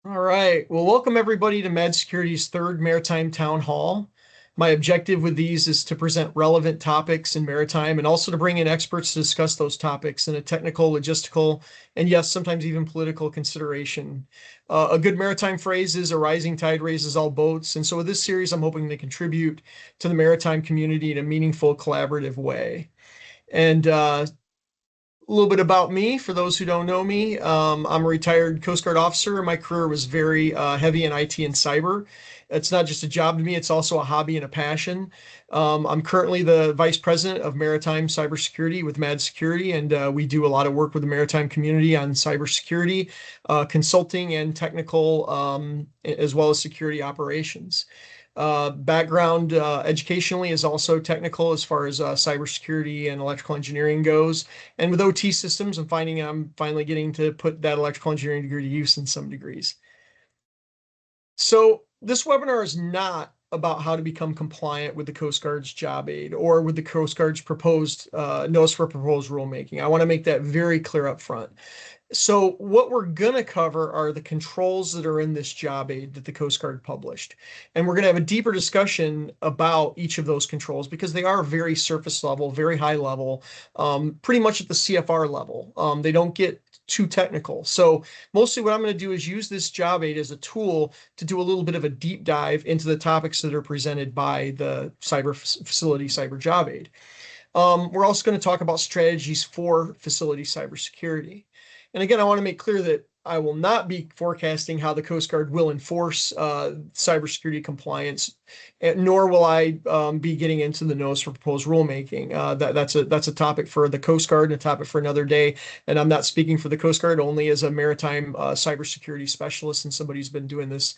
All right. Well, welcome everybody to Med Security's third Maritime Town Hall. My objective with these is to present relevant topics in maritime and also to bring in experts to discuss those topics in a technical, logistical, and yes, sometimes even political consideration. A good maritime phrase is a rising tide raises all boats. And so with this series, I'm hoping to contribute to the maritime community in a meaningful, collaborative way. And a little bit about me for those who don't know me. I'm a retired Coast Guard officer. My career was very heavy in IT and cyber. It's not just a job to me, it's also a hobby and a passion. I'm currently the vice president of Maritime Cybersecurity with Mad Security, and we do a lot of work with the maritime community on cybersecurity, consulting, and technical, as well as security operations. Background educationally is also technical as far as cybersecurity and electrical engineering goes. And with OT systems, I'm finding I'm finally getting to put that electrical engineering degree to use in some degrees. So this webinar is not about how to become compliant with the Coast Guard's job aid or with the Coast Guard's proposed notice for proposed rulemaking. I want to make that very clear up front. So what we're going to cover are the controls that are in this job aid that the Coast Guard published. And we're going to have a deeper discussion about each of those controls because they are very surface level, very high level, pretty much at the CFR level. They don't get too technical. So mostly what I'm going to do is use this job aid as a tool to do a little bit of a deep dive into the topics that are presented by the cyber facility cyber job aid. We're also going to talk about strategies for facility cybersecurity. And again, I want to make clear that I will not be forecasting how the Coast Guard will enforce cybersecurity compliance, nor will I be getting into the notice for proposed rulemaking. That's a topic for the Coast Guard and a topic for another day. And I'm not speaking for the Coast Guard only as a maritime cybersecurity specialist and somebody who's been doing this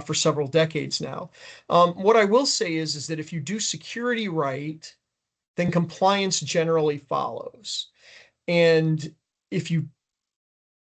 for several decades now. What I will say is that if you do security right, then compliance generally follows. And if you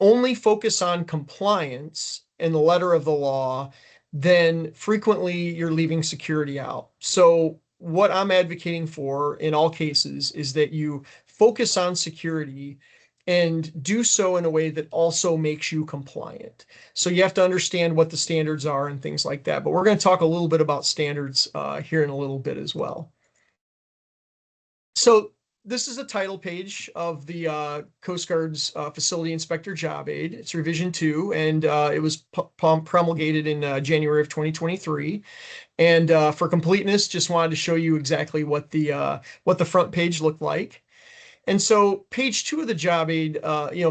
only focus on compliance and the letter of the law, then frequently you're leaving security out. So what I'm advocating for in all cases is that you focus on security and do so in a way that also makes you compliant. So you have to understand what the standards are and things like that. But we're going to talk a little bit about standards here in a little bit as well. So this is a title page of the Coast Guard's Facility Inspector Job Aid. It's revision 2, and it was promulgated in January of 2023. And for completeness, just wanted to show you exactly what the front page looked like. And so page 2 of the job aid,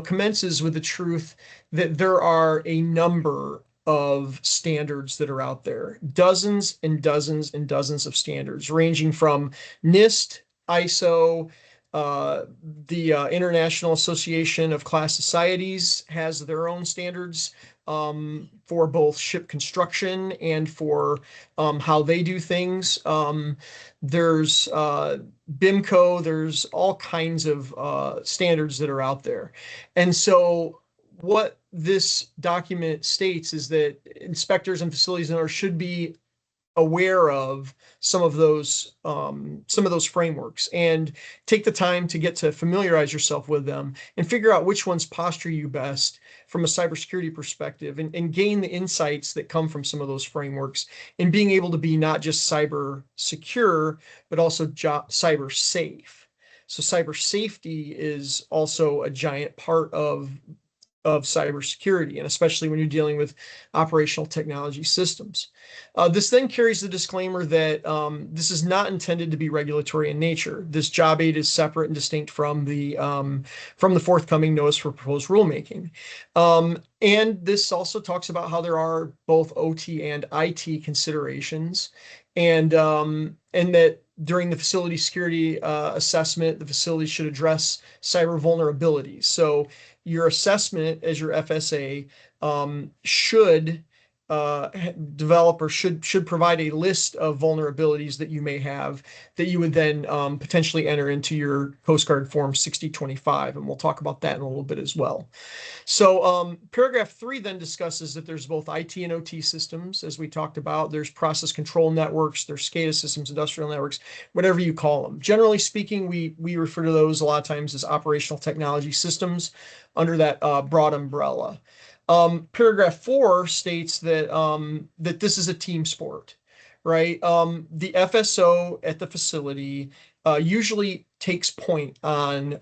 commences with the truth that there are a number of standards that are out there, dozens and dozens and dozens of standards, ranging from NIST, ISO, the International Association of Class Societies has their own standards for both ship construction and for how they do things. There's BIMCO, there's all kinds of standards that are out there. And so what this document states is that inspectors and facilities owners should be aware of some of those frameworks and take the time to get to familiarize yourself with them and figure out which ones posture you best from a cybersecurity perspective and gain the insights that come from some of those frameworks and being able to be not just cyber secure, but also cyber safe. So cyber safety is also a giant part of cybersecurity, and especially when you're dealing with operational technology systems. This then carries the disclaimer that this is not intended to be regulatory in nature. This job aid is separate and distinct from the forthcoming notice for proposed rulemaking. And this also talks about how there are both OT and IT considerations, and that during the facility security assessment, the facility should address cyber vulnerabilities. So your assessment as your FSA should develop or should provide a list of vulnerabilities that you may have that you would then potentially enter into your Coast Guard Form 6025, and we'll talk about that in a little bit as well. So paragraph 3 then discusses that there's both IT and OT systems, as we talked about. There's process control networks, there's SCADA systems, industrial networks, whatever you call them. Generally speaking, we refer to those a lot of times as operational technology systems under that broad umbrella. Paragraph 4 states that that this is a team sport, right? The FSO at the facility usually takes point on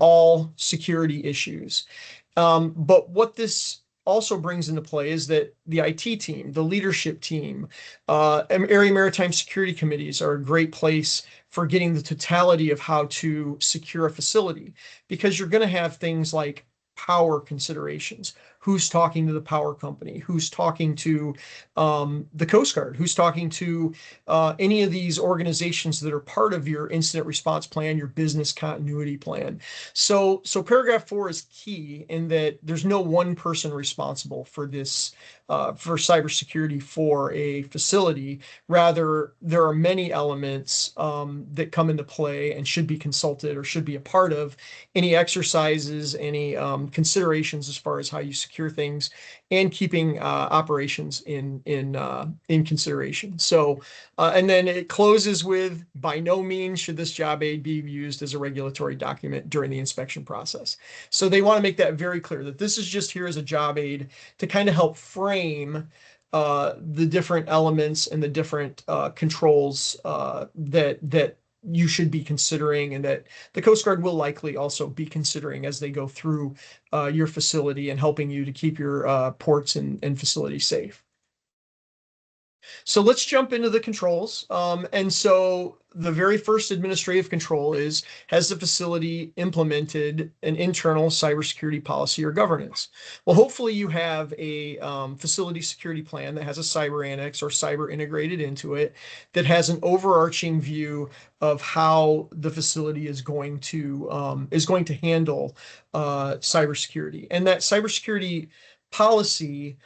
all security issues. But what this also brings into play is that the IT team, the leadership team, area maritime security committees are a great place for getting the totality of how to secure a facility, because you're going to have things like power considerations. Who's talking to the power company? Who's talking to the Coast Guard? Who's talking to any of these organizations that are part of your incident response plan, your business continuity plan? So paragraph 4 is key in that there's no one person responsible for this, for cybersecurity for a facility. Rather, there are many elements that come into play and should be consulted or should be a part of any exercises, any considerations as far as how you secure things, and keeping operations in consideration. So, and then it closes with, by no means should this job aid be used as a regulatory document during the inspection process. So they want to make that very clear that this is just here as a job aid to kind of help frame the different elements and the different controls that you should be considering, and that the Coast Guard will likely also be considering as they go through your facility and helping you to keep your ports and facilities safe. So let's jump into the controls. And so the very first administrative control is, has the facility implemented an internal cybersecurity policy or governance? Well, hopefully you have a facility security plan that has a cyber annex or cyber integrated into it, that has an overarching view of how the facility is going to handle cybersecurity. And that cybersecurity policy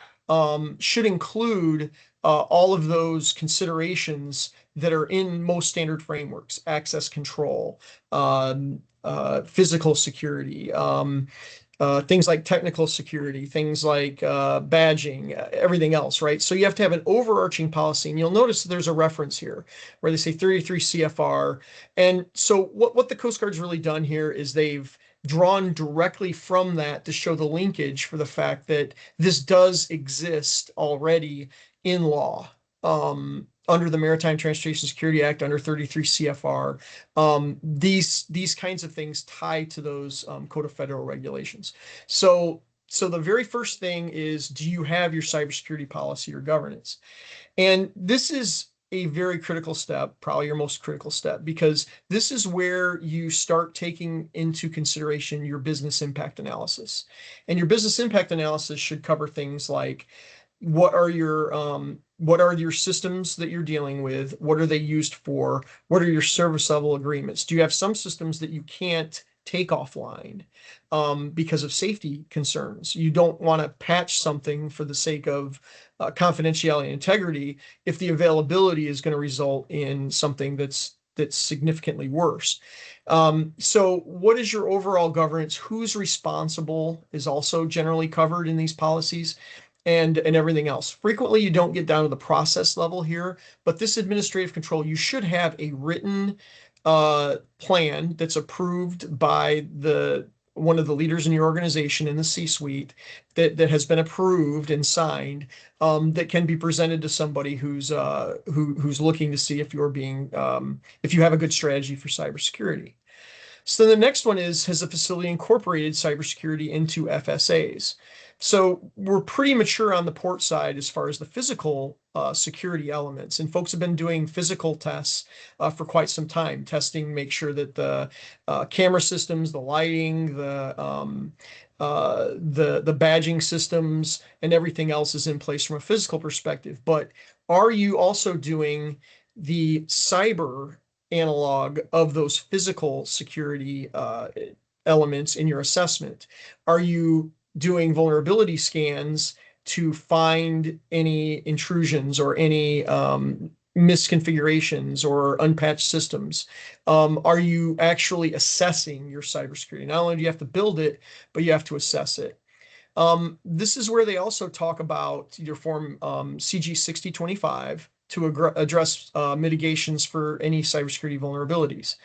should include all of those considerations that are in most standard frameworks: access control, physical security, things like technical security, things like badging, everything else, right? So you have to have an overarching policy, and you'll notice that there's a reference here where they say 33 CFR. And so what the Coast Guard's really done here is they've drawn directly from that to show the linkage for the fact that this does exist already in law, under the Maritime Transportation Security Act, under 33 CFR. These kinds of things tie to those Code of Federal Regulations. So the very first thing is, do you have your cybersecurity policy or governance? And this is a very critical step, probably your most critical step, because this is where you start taking into consideration your business impact analysis. And your business impact analysis should cover things like, what are your systems that you're dealing with? What are they used for? What are your service level agreements? Do you have some systems that you can't take offline because of safety concerns? You don't want to patch something for the sake of confidentiality and integrity if the availability is going to result in something that's significantly worse. So what is your overall governance? Who's responsible is also generally covered in these policies, and everything else. Frequently, you don't get down to the process level here, but this administrative control, you should have a written plan that's approved by one of the leaders in your organization in the C-suite, that has been approved and signed, that can be presented to somebody who's looking to see if if you have a good strategy for cybersecurity. So the next one is, has the facility incorporated cybersecurity into FSAs? So we're pretty mature on the port side as far as the physical security elements, and folks have been doing physical tests for quite some time, testing, make sure that the camera systems, the lighting, the badging systems, and everything else is in place from a physical perspective. But are you also doing the cyber analog of those physical security elements in your assessment? Are you doing vulnerability scans to find any intrusions or any misconfigurations or unpatched systems? Are you actually assessing your cybersecurity? Not only do you have to build it, but you have to assess it. This is where they also talk about your form CG 6025 to address mitigations for any cybersecurity vulnerabilities.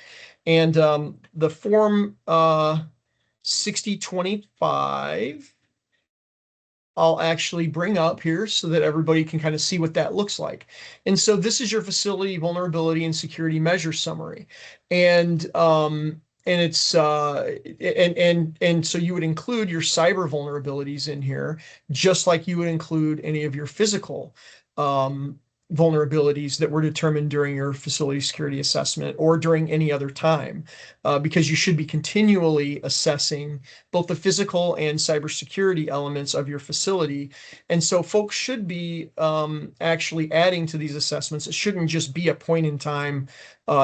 And the form 6025 I'll actually bring up here so that everybody can kind of see what that looks like. And so this is your facility vulnerability and security measure summary. And it's and so you would include your cyber vulnerabilities in here, just like you would include any of your physical vulnerabilities that were determined during your facility security assessment or during any other time, because you should be continually assessing both the physical and cybersecurity elements of your facility. And so folks should be actually adding to these assessments. It shouldn't just be a point in time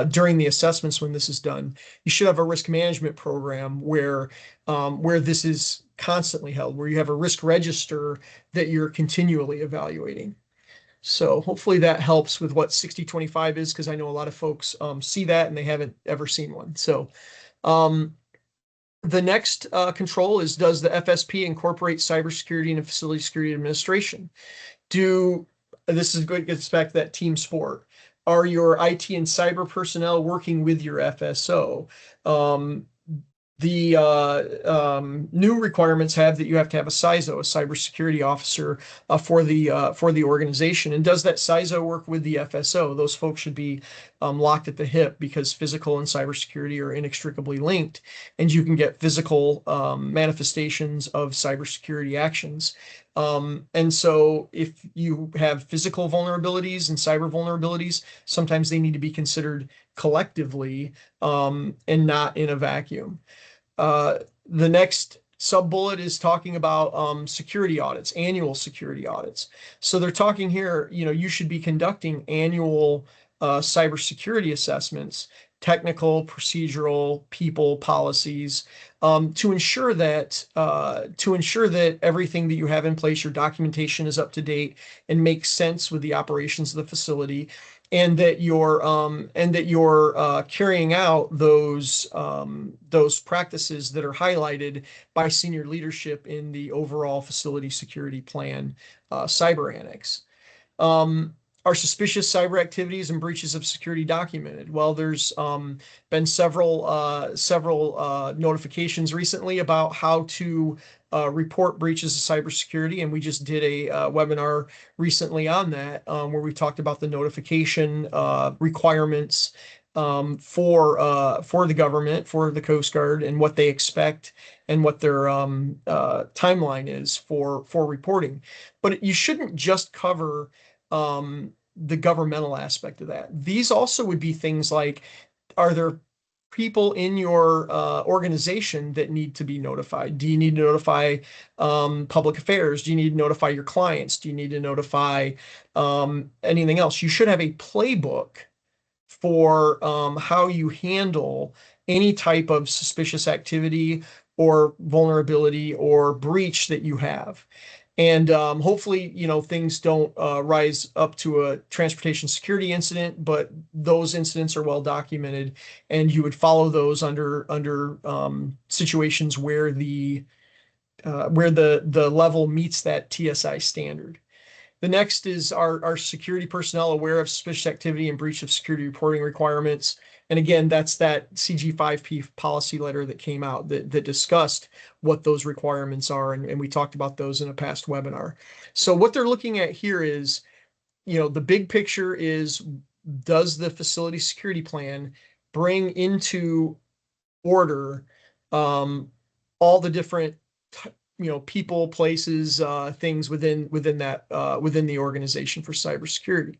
during the assessments when this is done. You should have a risk management program where this is constantly held, where you have a risk register that you're continually evaluating. So hopefully that helps with what 6025 is, because I know a lot of folks see that and they haven't ever seen one. So the next control is, does the FSP incorporate cybersecurity and facility security administration? This is good, gets back to that team sport. Are your IT and cyber personnel working with your FSO? The new requirements have that you have to have a CISO, a cybersecurity officer, for the organization. And does that CISO work with the FSO? Those folks should be locked at the hip, because physical and cybersecurity are inextricably linked, and you can get physical manifestations of cybersecurity actions. And so if you have physical vulnerabilities and cyber vulnerabilities, sometimes they need to be considered collectively and not in a vacuum. The next sub-bullet is talking about security audits, annual security audits. So they're talking here, you should be conducting annual cybersecurity assessments, technical, procedural, people, policies, to ensure that everything that you have in place, your documentation is up to date and makes sense with the operations of the facility, and that you're carrying out those practices that are highlighted by senior leadership in the overall facility security plan cyber annex. Are suspicious cyber activities and breaches of security documented? Well, there's been several notifications recently about how to report breaches of cybersecurity, and we just did a webinar recently on that, where we talked about the notification requirements for the government, for the Coast Guard, and what they expect and what their timeline is for reporting. But you shouldn't just cover the governmental aspect of that. These also would be things like, are there people in your organization that need to be notified? Do you need to notify public affairs? Do you need to notify your clients? Do you need to notify anything else? You should have a playbook for how you handle any type of suspicious activity or vulnerability or breach that you have. And hopefully, things don't rise up to a transportation security incident, but those incidents are well documented, and you would follow those under situations where the level meets that TSI standard. The next is, our security personnel aware of suspicious activity and breach of security reporting requirements? And again, that's that CG5P policy letter that came out that discussed what those requirements are. And we talked about those in a past webinar. So what they're looking at here is, the big picture is, does the facility security plan bring into order all the different people, places, things within the organization for cybersecurity?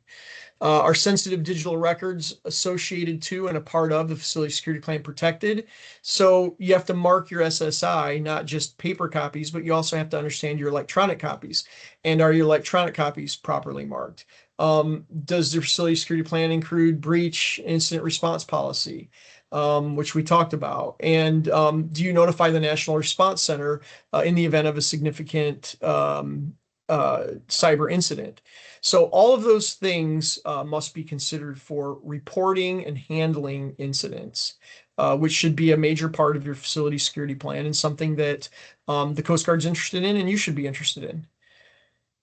Are sensitive digital records associated to and a part of the facility security plan protected? So you have to mark your SSI, not just paper copies, but you also have to understand your electronic copies. And are your electronic copies properly marked? Does the facility security plan include breach incident response policy, which we talked about? And do you notify the National Response Center in the event of a significant cyber incident? So all of those things must be considered for reporting and handling incidents, which should be a major part of your facility security plan, and something that the Coast Guard's interested in and you should be interested in.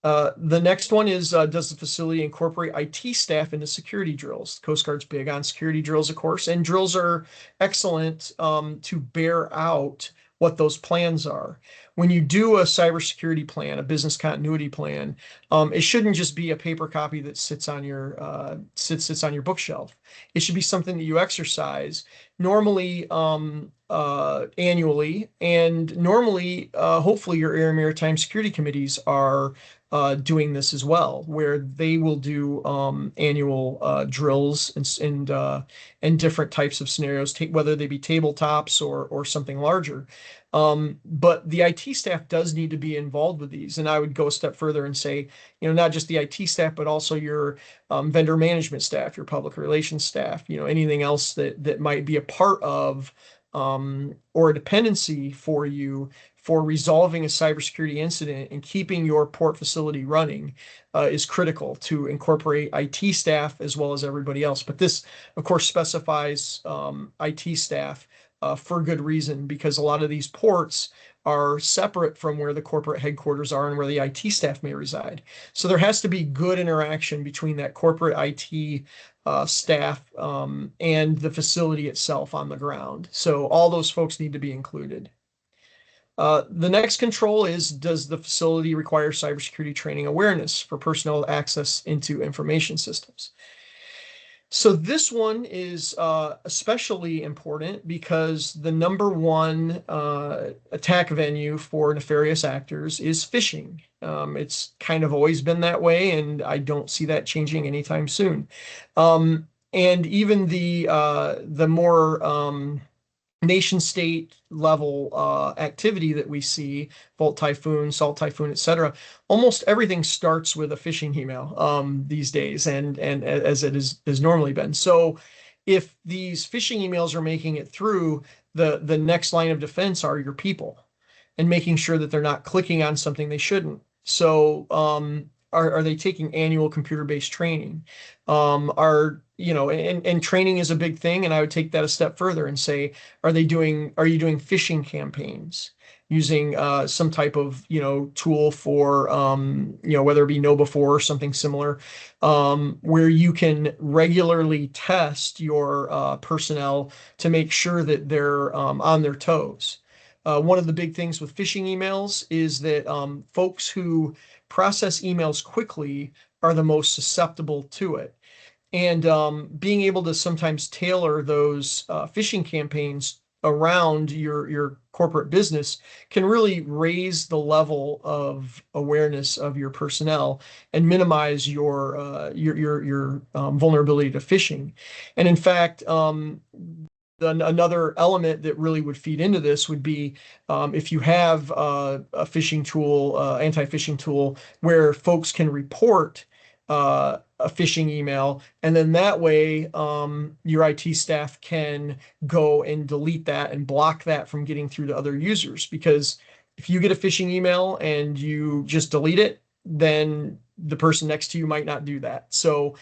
The next one is, does the facility incorporate IT staff into security drills? The Coast Guard's big on security drills, of course, and drills are excellent to bear out what those plans are. when you do a cybersecurity plan, a business continuity plan, it shouldn't just be a paper copy that sits on your sits on your bookshelf. It should be something that you exercise normally annually, and normally, hopefully, your air and maritime security committees are doing this as well, where they will do annual drills and different types of scenarios, whether they be tabletops or something larger. But the IT staff does need to be involved with these, and I would go a step further and say, not just the IT staff, but also your vendor management staff, your public relations staff, anything else that might be a part of or a dependency for you for resolving a cybersecurity incident and keeping your port facility running is critical to incorporate IT staff as well as everybody else. But this, of course, specifies IT staff for good reason, because a lot of these ports are separate from where the corporate headquarters are and where the IT staff may reside. So there has to be good interaction between that corporate IT staff and the facility itself on the ground. So all those folks need to be included. The next control is, does the facility require cybersecurity training awareness for personnel access into information systems? So this one is especially important because the number one attack venue for nefarious actors is phishing. It's kind of always been that way, and I don't see that changing anytime soon. And even the more nation state level activity that we see, Volt Typhoon, Salt Typhoon, etc. Almost everything starts with a phishing email these days, and as it has normally been. So if these phishing emails are making it through, the next line of defense are your people and making sure that they're not clicking on something they shouldn't. So are they taking annual computer-based training? And training is a big thing, and I would take that a step further and say, are you doing phishing campaigns using some type of tool for whether it be KnowBe4 or something similar, where you can regularly test your personnel to make sure that they're on their toes. One of the big things with phishing emails is that folks who process emails quickly are the most susceptible to it. And being able to sometimes tailor those phishing campaigns around your corporate business can really raise the level of awareness of your personnel and minimize your vulnerability to phishing. And in fact, another element that really would feed into this would be if you have a phishing tool, anti-phishing tool, where folks can report a phishing email, and then that way your IT staff can go and delete that and block that from getting through to other users. Because if you get a phishing email and you just delete it, then the person next to you might not do that. So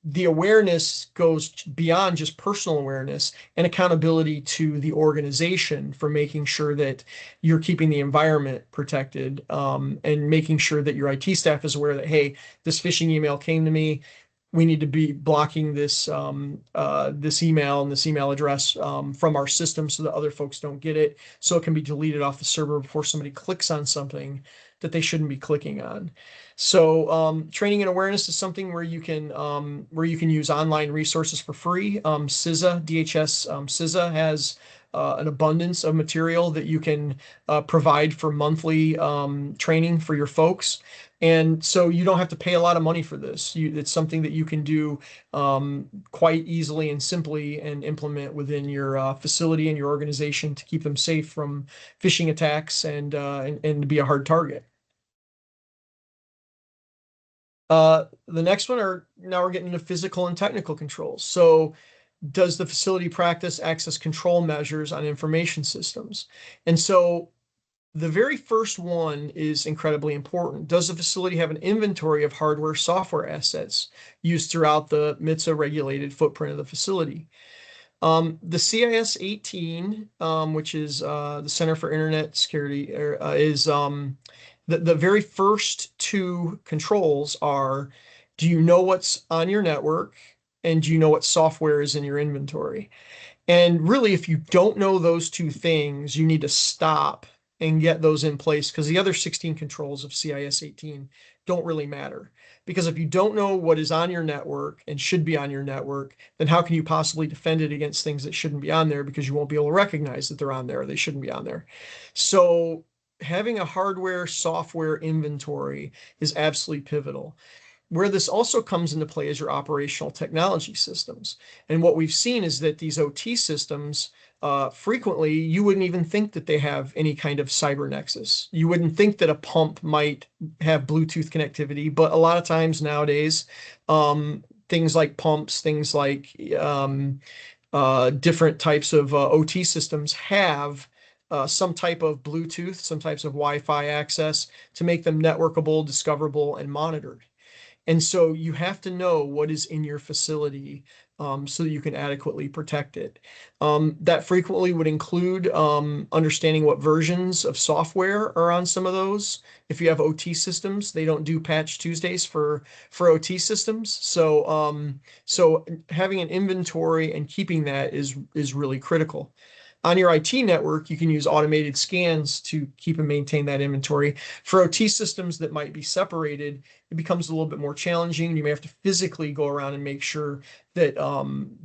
the awareness goes beyond just personal awareness and accountability to the organization for making sure that you're keeping the environment protected, and making sure that your IT staff is aware that, hey, this phishing email came to me. We need to be blocking this this email and this email address from our system so that other folks don't get it, so it can be deleted off the server before somebody clicks on something that they shouldn't be clicking on. So training and awareness is something where you can use online resources for free. CISA, DHS CISA has an abundance of material that you can provide for monthly training for your folks. And so you don't have to pay a lot of money for this. It's something that you can do quite easily and simply and implement within your facility and your organization to keep them safe from phishing attacks and to be a hard target. The next one now we're getting into physical and technical controls. So does the facility practice access control measures on information systems? And so the very first one is incredibly important. Does the facility have an inventory of hardware, software assets used throughout the MITSA regulated footprint of the facility? The CIS 18, which is the Center for Internet Security, is the very first two controls are, do you know what's on your network, and do you know what software is in your inventory? And really, if you don't know those two things, you need to stop and get those in place, because the other 16 controls of CIS 18 don't really matter. Because if you don't know what is on your network and should be on your network, then how can you possibly defend it against things that shouldn't be on there, because you won't be able to recognize that they're on there or they shouldn't be on there. So having a hardware software inventory is absolutely pivotal. Where this also comes into play is your operational technology systems. And what we've seen is that these OT systems, frequently, you wouldn't even think that they have any kind of cyber nexus. You wouldn't think that a pump might have Bluetooth connectivity, but a lot of times nowadays, things like pumps, things like different types of OT systems have some type of Bluetooth, some types of Wi-Fi access to make them networkable, discoverable, and monitored. And so you have to know what is in your facility, so that you can adequately protect it. That frequently would include understanding what versions of software are on some of those. If you have OT systems, they don't do Patch Tuesdays for OT systems. So having an inventory and keeping that is really critical. On your IT network, you can use automated scans to keep and maintain that inventory. For OT systems that might be separated, it becomes a little bit more challenging. You may have to physically go around and make sure that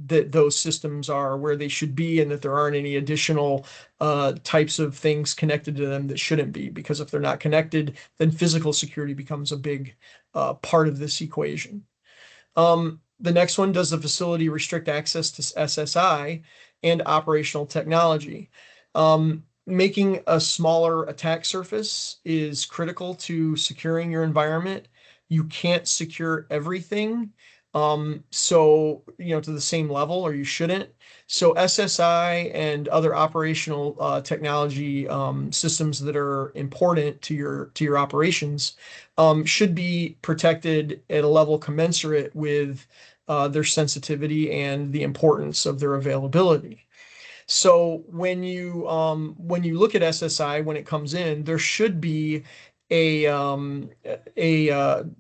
that those systems are where they should be, and that there aren't any additional types of things connected to them that shouldn't be. Because if they're not connected, then physical security becomes a big part of this equation. The next one, does the facility restrict access to SSI and operational technology? Making a smaller attack surface is critical to securing your environment. You can't secure everything, so, to the same level, or you shouldn't. So SSI and other operational technology systems that are important to your operations should be protected at a level commensurate with their sensitivity and the importance of their availability. So when you look at SSI when it comes in, there should be a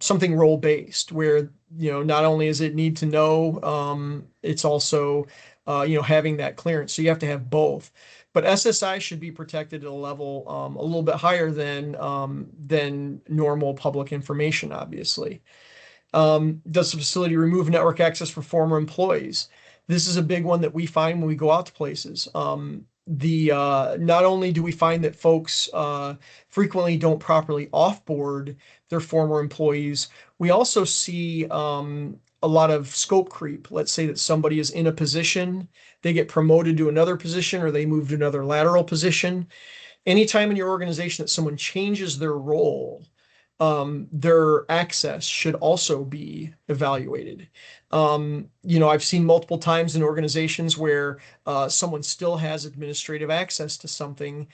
something role based, where not only is it need to know, it's also having that clearance. So you have to have both. But SSI should be protected at a level a little bit higher than normal public information, obviously. Does the facility remove network access for former employees? This is a big one that we find when we go out to places. Not only do we find that folks frequently don't properly offboard their former employees, we also see a lot of scope creep. Let's say that somebody is in a position, they get promoted to another position, or they move to another lateral position. Anytime in your organization that someone changes their role, their access should also be evaluated. I've seen multiple times in organizations where someone still has administrative access to something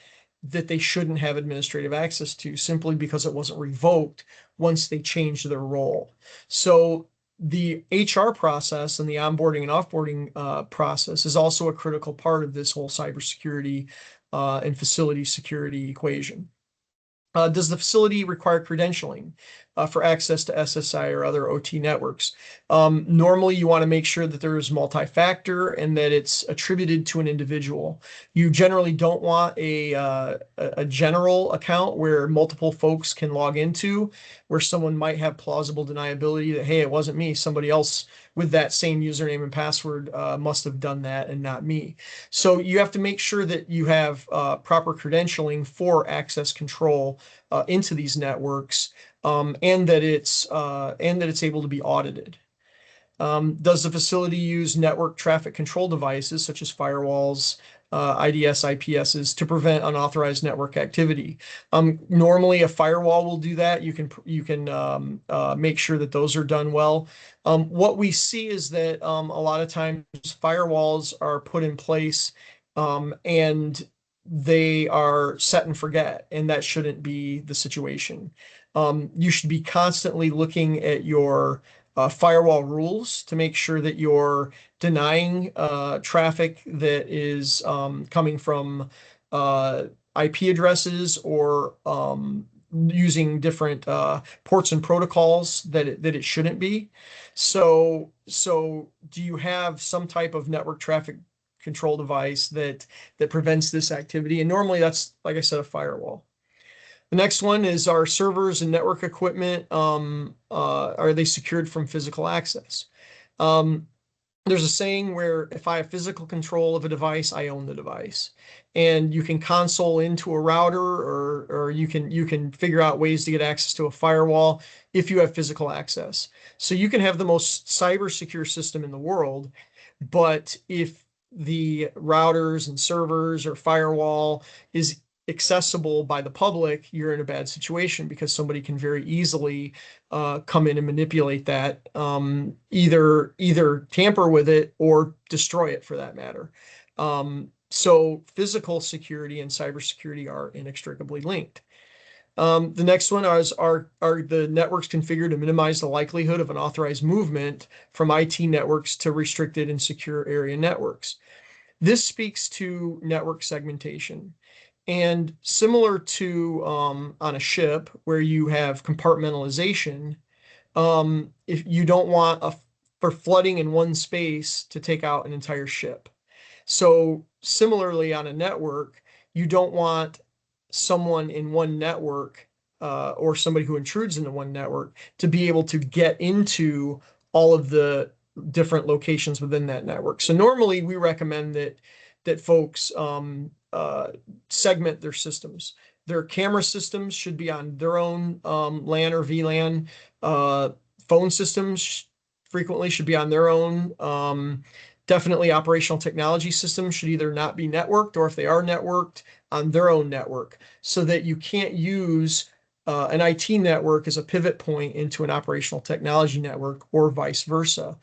that they shouldn't have administrative access to, simply because it wasn't revoked once they changed their role. So the HR process and the onboarding and offboarding process is also a critical part of this whole cybersecurity and facility security equation. Does the facility require credentialing for access to SSI or other OT networks? Normally, you want to make sure that there is multi-factor and that it's attributed to an individual. You generally don't want a general account where multiple folks can log into, where someone might have plausible deniability that, hey, it wasn't me, somebody else with that same username and password must have done that and not me. So you have to make sure that you have proper credentialing for access control into these networks, and that it's able to be audited. Does the facility use network traffic control devices such as firewalls, IDS, IPSs to prevent unauthorized network activity? Normally, a firewall will do that. You can make sure that those are done well. What we see is that a lot of times firewalls are put in place, and they are set and forget, and that shouldn't be the situation. You should be constantly looking at your firewall rules to make sure that you're denying traffic that is coming from IP addresses, or using different ports and protocols that it shouldn't be. So do you have some type of network traffic control device that prevents this activity. And normally that's, like I said, a firewall. The next one is, our servers and network equipment, are they secured from physical access? There's a saying where if I have physical control of a device, I own the device. And you can console into a router, or you can figure out ways to get access to a firewall if you have physical access. So you can have the most cyber secure system in the world, but if the routers and servers or firewall is accessible by the public, you're in a bad situation, because somebody can very easily come in and manipulate that, either tamper with it or destroy it, for that matter. So physical security and cybersecurity are inextricably linked. The next one are the networks configured to minimize the likelihood of unauthorized movement from IT networks to restricted and secure area networks. This speaks to network segmentation. And similar to on a ship where you have compartmentalization, if you don't want for flooding in one space to take out an entire ship. So similarly on a network, you don't want someone in one network, or somebody who intrudes into one network, to be able to get into all of the different locations within that network. So normally we recommend that folks segment their systems. Their camera systems should be on their own LAN or VLAN. Phone systems frequently should be on their own. Definitely operational technology systems should either not be networked, or if they are networked, on their own network, so that you can't use an IT network as a pivot point into an operational technology network, or vice versa.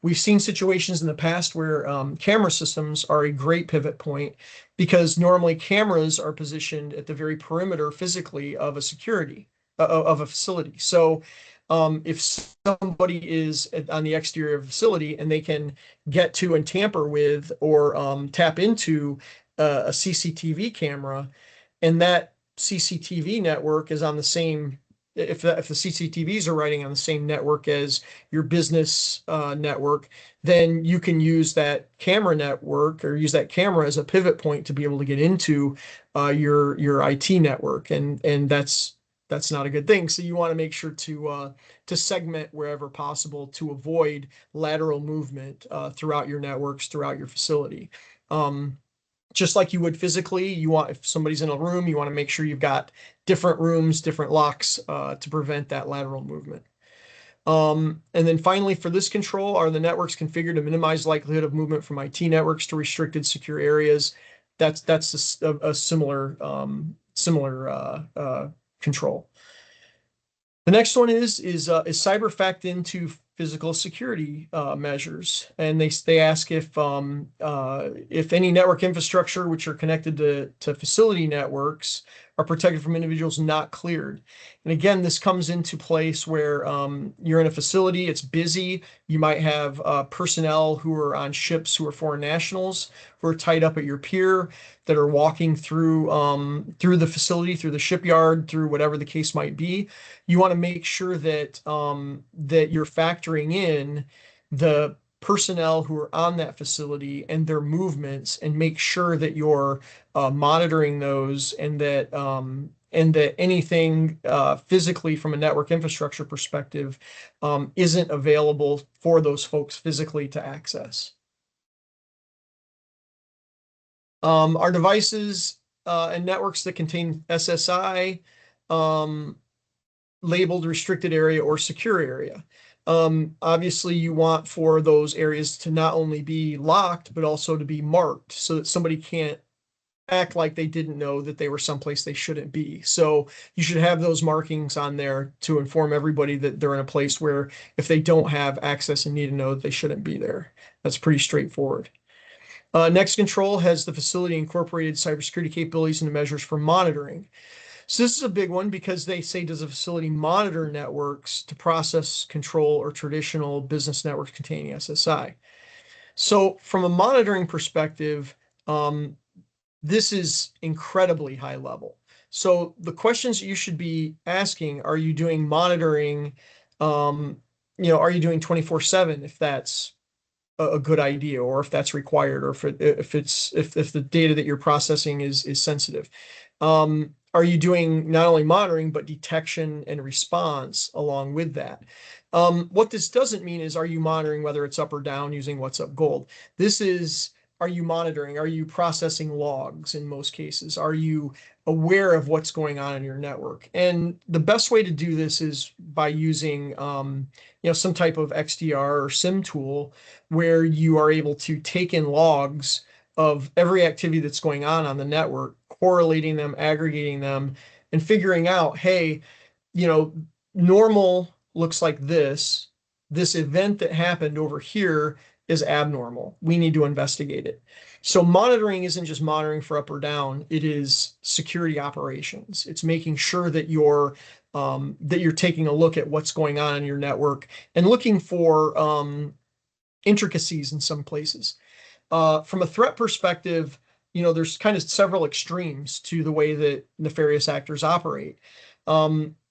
We've seen situations in the past where camera systems are a great pivot point, because normally cameras are positioned at the very perimeter physically of a facility. So if somebody is on the exterior of a facility and they can get to and tamper with, or tap into a CCTV camera, and that CCTV network is on the same, if the CCTVs are running on the same network as your business network, then you can use that camera network, or use that camera as a pivot point to be able to get into your IT network, and that's not a good thing. So you want to make sure to segment wherever possible to avoid lateral movement throughout your networks, throughout your facility. Just like you would physically, if somebody's in a room, you want to make sure you've got different rooms, different locks to prevent that lateral movement. And then finally, for this control, are the networks configured to minimize likelihood of movement from IT networks to restricted secure areas? That's a similar control. The next one is cyber fact into physical security measures, and they ask if any network infrastructure which are connected to facility networks are protected from individuals not cleared. And again, this comes into place where you're in a facility, it's busy. You might have personnel who are on ships who are foreign nationals, who are tied up at your pier, that are walking through the facility, through the shipyard, through whatever the case might be. You want to make sure that that you're factoring in the personnel who are on that facility and their movements, and make sure that you're monitoring those, and that anything physically from a network infrastructure perspective isn't available for those folks physically to access. Our devices and networks that contain SSI, labeled restricted area or secure area. Obviously, you want for those areas to not only be locked, but also to be marked, so that somebody can't act like they didn't know that they were someplace they shouldn't be. So you should have those markings on there to inform everybody that they're in a place where, if they don't have access and need to know, that they shouldn't be there. That's pretty straightforward. Next control has the facility incorporated cybersecurity capabilities and measures for monitoring. So this is a big one, because they say, does a facility monitor networks to process, control, or traditional business networks containing SSI? So from a monitoring perspective, this is incredibly high level. So the questions you should be asking, are you doing monitoring? Are you doing 24/7, if that's a good idea, or if that's required, or if the data that you're processing is sensitive. Are you doing not only monitoring, but detection and response along with that? What this doesn't mean is, are you monitoring whether it's up or down using what's up gold? This is, are you monitoring? Are you processing logs in most cases? Are you aware of what's going on in your network? And the best way to do this is by using some type of XDR or SIM tool where you are able to take in logs of every activity that's going on the network, correlating them, aggregating them, and figuring out, hey, normal looks like this. This event that happened over here is abnormal. We need to investigate it. So monitoring isn't just monitoring for up or down. It is security operations. It's making sure that you're taking a look at what's going on in your network and looking for intricacies in some places. From a threat perspective, there's kind of several extremes to the way that nefarious actors operate.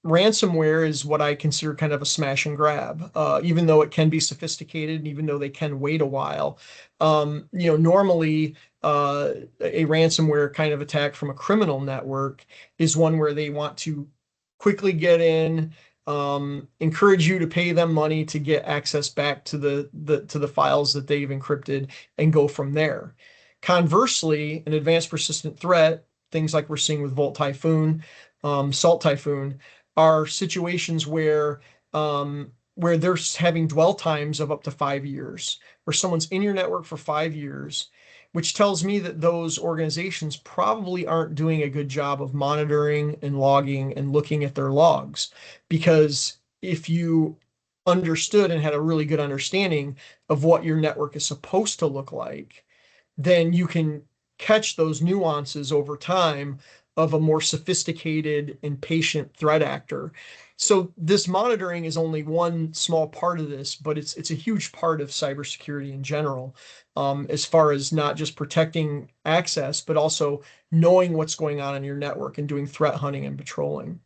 Ransomware is what I consider kind of a smash and grab, even though it can be sophisticated and even though they can wait a while. Normally, a ransomware kind of attack from a criminal network is one where they want to quickly get in, encourage you to pay them money to get access back to the files that they've encrypted and go from there. Conversely, an advanced persistent threat, things like we're seeing with Volt Typhoon, Salt Typhoon, are situations where they're having dwell times of up to 5 years, where someone's in your network for 5 years, which tells me that those organizations probably aren't doing a good job of monitoring and logging and looking at their logs. Because if you understood and had a really good understanding of what your network is supposed to look like, then you can catch those nuances over time of a more sophisticated and patient threat actor. So this monitoring is only one small part of this, but it's a huge part of cybersecurity in general, as far as not just protecting access, but also knowing what's going on in your network and doing threat hunting and patrolling.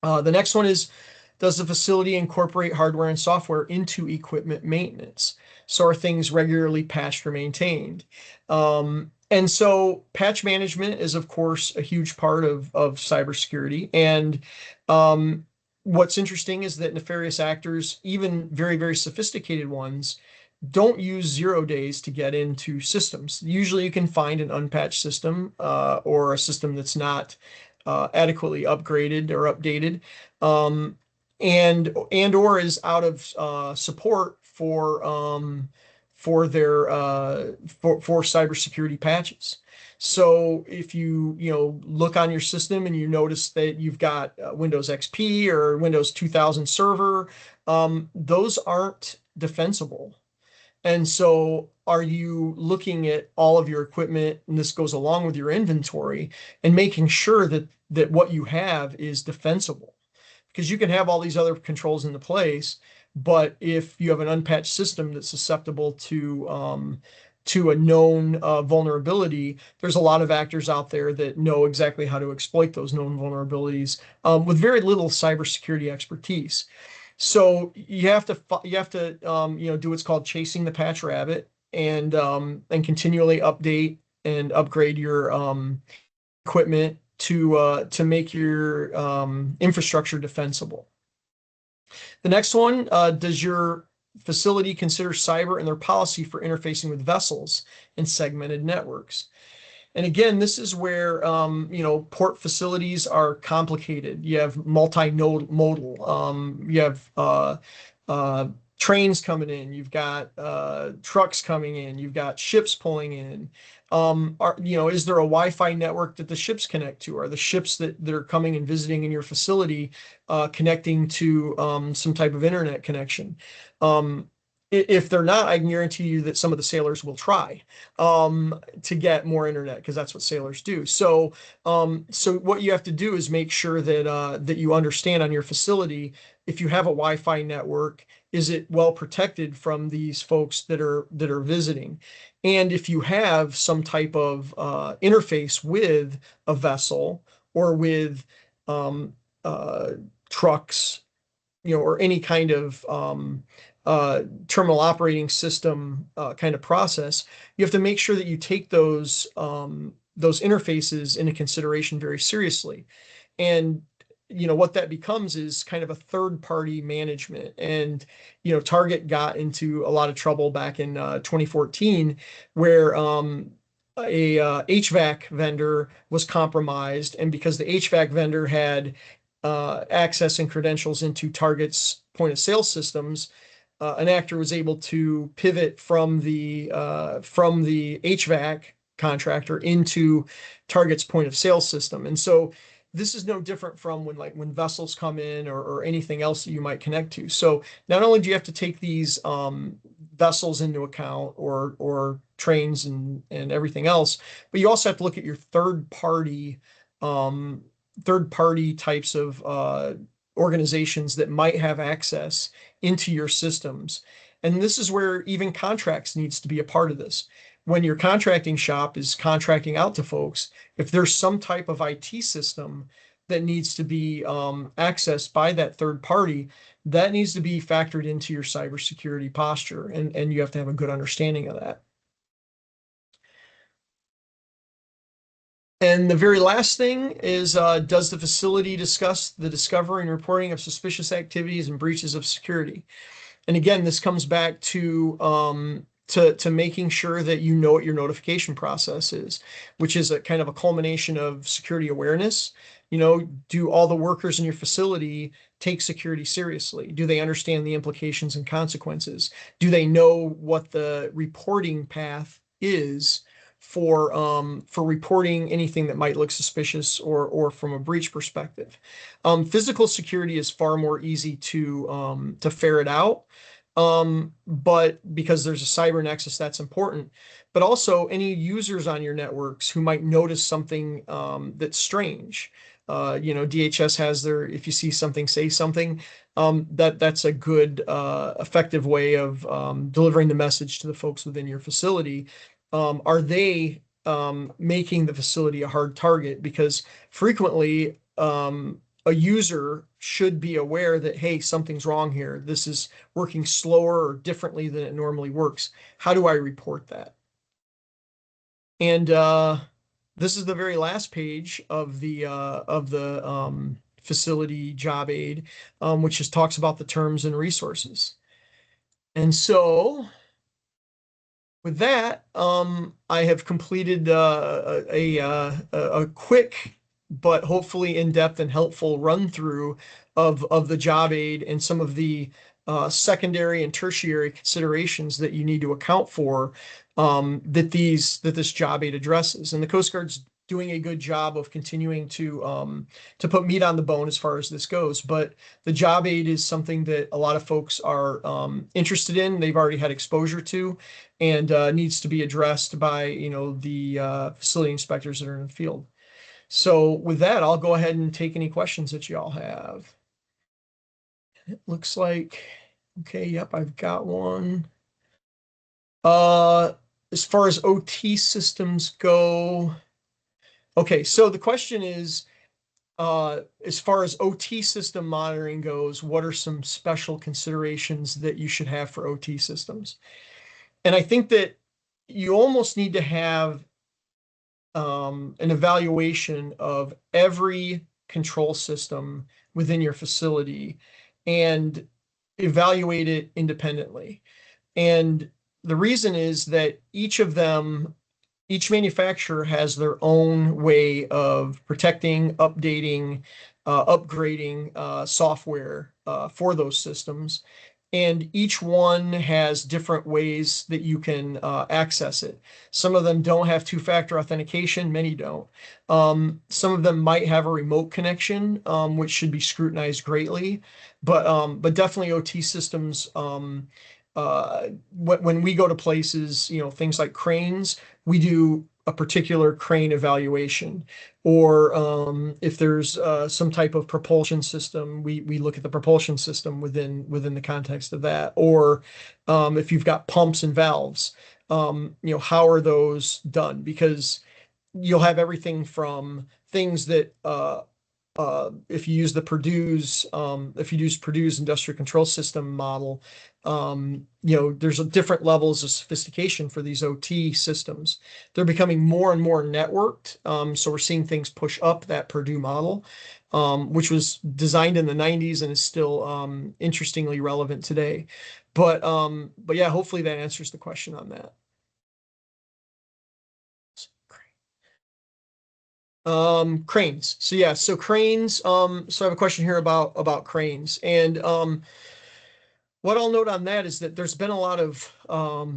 The next one is, does the facility incorporate hardware and software into equipment maintenance? So are things regularly patched or maintained? And so patch management is, of course, a huge part of cybersecurity. And what's interesting is that nefarious actors, even very, very sophisticated ones, don't use 0 days to get into systems. Usually you can find an unpatched system or a system that's not adequately upgraded or updated, and or is out of support for their for cybersecurity patches. So if you look on your system and you notice that you've got Windows XP or Windows 2000 Server, those aren't defensible. And so are you looking at all of your equipment, and this goes along with your inventory, and making sure that what you have is defensible? Because you can have all these other controls into place, but if you have an unpatched system that's susceptible to a known vulnerability, there's a lot of actors out there that know exactly how to exploit those known vulnerabilities with very little cybersecurity expertise. So you have to do what's called chasing the patch rabbit, and continually update and upgrade your equipment to make your infrastructure defensible. The next one, does your facility consider cyber in their policy for interfacing with vessels and segmented networks? And again, this is where port facilities are complicated. You have multimodal. You have trains coming in. You've got trucks coming in. You've got ships pulling in. Is there a Wi-Fi network that the ships connect to? Are the ships that are coming and visiting in your facility connecting to some type of internet connection? If they're not, I can guarantee you that some of the sailors will try to get more internet, because that's what sailors do. So what you have to do is make sure that you understand on your facility, if you have a Wi-Fi network, is it well protected from these folks that are visiting? And if you have some type of interface with a vessel or with trucks, or any kind of terminal operating system kind of process, you have to make sure that you take those interfaces into consideration very seriously. And what that becomes is kind of a third party management. And Target got into a lot of trouble back in 2014 where a HVAC vendor was compromised, and because the HVAC vendor had access and credentials into Target's point of sale systems, an actor was able to pivot from the HVAC contractor into Target's point of sale system. And so this is no different from when vessels come in, or anything else that you might connect to. So not only do you have to take these vessels into account, or trains and everything else, but you also have to look at your third party types of organizations that might have access into your systems. And this is where even contracts needs to be a part of this. When your contracting shop is contracting out to folks, if there's some type of IT system that needs to be accessed by that third party, that needs to be factored into your cybersecurity posture, and you have to have a good understanding of that. And the very last thing is, does the facility discuss the discovery and reporting of suspicious activities and breaches of security? And again, this comes back to making sure that you know what your notification process is, which is a kind of a culmination of security awareness. Do all the workers in your facility take security seriously? Do they understand the implications and consequences? Do they know what the reporting path is for reporting anything that might look suspicious, or from a breach perspective? Physical security is far more easy to ferret out. But because there's a cyber nexus, that's important. But also any users on your networks who might notice something that's strange. DHS has their, if you see something, say something. That's a good, effective way of delivering the message to the folks within your facility. Are they making the facility a hard target? Because frequently, a user should be aware that, hey, something's wrong here. This is working slower or differently than it normally works. How do I report that? And this is the very last page of the facility job aid, which just talks about the terms and resources. And so with that, I have completed a quick but hopefully in-depth and helpful run through of the job aid and some of the secondary and tertiary considerations that you need to account for, that this job aid addresses. And the Coast Guard's doing a good job of continuing to put meat on the bone as far as this goes. But the job aid is something that a lot of folks are interested in. They've already had exposure to, and needs to be addressed by the facility inspectors that are in the field. So with that, I'll go ahead and take any questions that you all have. It looks like, okay, yep, I've got one. As far as OT systems go, okay, so the question is, as far as OT system monitoring goes, what are some special considerations that you should have for OT systems? And I think that you almost need to have an evaluation of every control system within your facility and evaluate it independently. And the reason is that each manufacturer has their own way of protecting, updating, upgrading software for those systems. And each one has different ways that you can access it. Some of them don't have two-factor authentication, many don't. Some of them might have a remote connection, which should be scrutinized greatly. But definitely OT systems, when we go to places, things like cranes, we do a particular crane evaluation. Or if there's some type of propulsion system, we look at the propulsion system within the context of that. Or if you've got pumps and valves, how are those done? Because you'll have everything from things that if you use Purdue's industrial control system model, there's different levels of sophistication for these OT systems. They're becoming more and more networked. So we're seeing things push up that Purdue model, which was designed in the 90s and is still interestingly relevant today. But yeah, hopefully that answers the question on that. Cranes. So yeah, so cranes. So I have a question here about cranes, and what I'll note on that is that there's been a lot of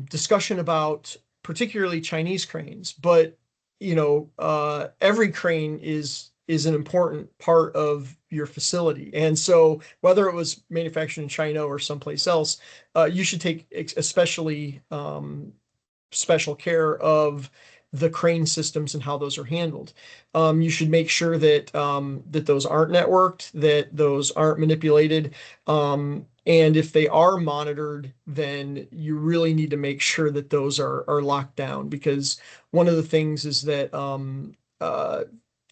discussion about particularly Chinese cranes, but every crane is an important part of your facility, and so whether it was manufactured in China or someplace else, you should take especially special care of the crane systems and how those are handled. You should make sure that those aren't networked, that those aren't manipulated, and if they are monitored, then you really need to make sure that those are locked down, because one of the things is that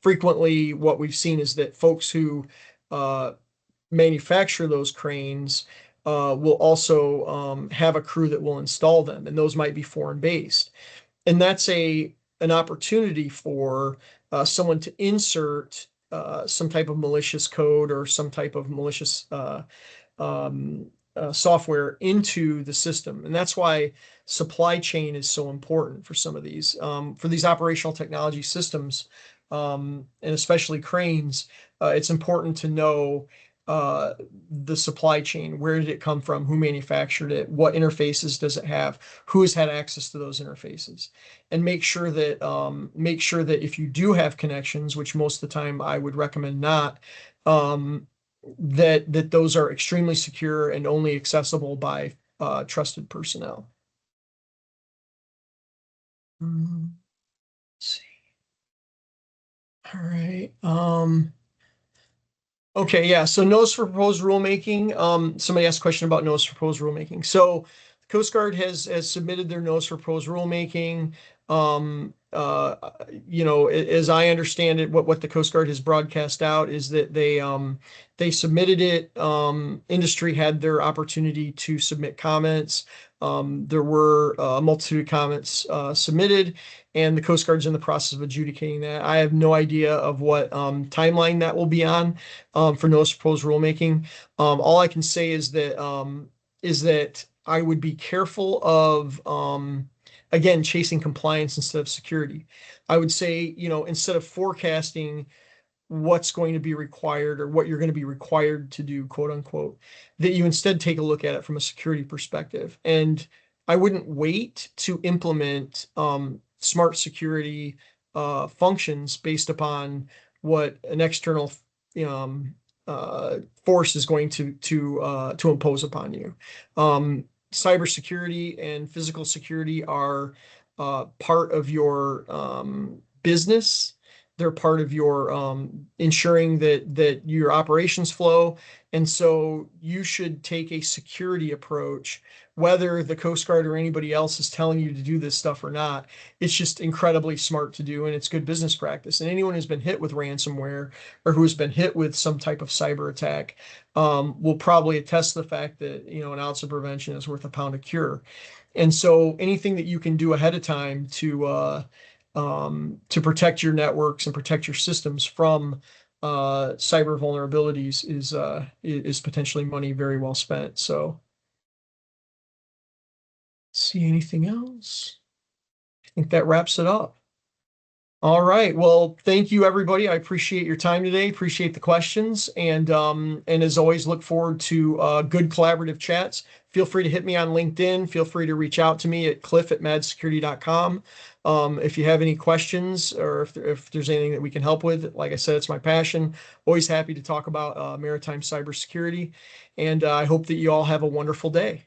frequently what we've seen is that folks who uh, manufacture those cranes will also have a crew that will install them, and those might be foreign based. And that's an opportunity for someone to insert some type of malicious code or some type of malicious software into the system. And that's why supply chain is so important for some of these. For these operational technology systems, and especially cranes, it's important to know uh, the supply chain. Where did it come from? Who manufactured it? What interfaces does it have? Who has had access to those interfaces? And make sure that if you do have connections, which most of the time I would recommend not, um, that those are extremely secure and only accessible by trusted personnel. Let's see. All right. Okay, yeah. So notice for proposed rulemaking. Somebody asked a question about notice for proposed rulemaking. So the Coast Guard has submitted their notice for proposed rulemaking. As I understand it, what the Coast Guard has broadcast out is that they submitted it. Industry had their opportunity to submit comments. There were a multitude of comments submitted, and the Coast Guard's in the process of adjudicating that. I have no idea of what timeline that will be on for notice of proposed rulemaking. All I can say is that I would be careful of again chasing compliance instead of security. I would say, instead of forecasting what's going to be required or what you're going to be required to do, quote unquote, that you instead take a look at it from a security perspective. And I wouldn't wait to implement smart security functions based upon what an external um, force is going to impose upon you. Cybersecurity and physical security are part of your business. They're part of your ensuring that your operations flow. And so you should take a security approach, whether the Coast Guard or anybody else is telling you to do this stuff or not. It's just incredibly smart to do, and it's good business practice. And anyone who's been hit with ransomware or who's been hit with some type of cyber attack will probably attest to the fact that, an ounce of prevention is worth a pound of cure. And so anything that you can do ahead of time to protect your networks and protect your systems from cyber vulnerabilities is potentially money very well spent. So, see anything else? I think that wraps it up. All right. Well, thank you, everybody. I appreciate your time today. Appreciate the questions, and as always, look forward to good collaborative chats. Feel free to hit me on LinkedIn. Feel free to reach out to me at cliff@madsecurity.com. If you have any questions or if there's anything that we can help with, like I said, it's my passion. Always happy to talk about maritime cybersecurity, and I hope that you all have a wonderful day.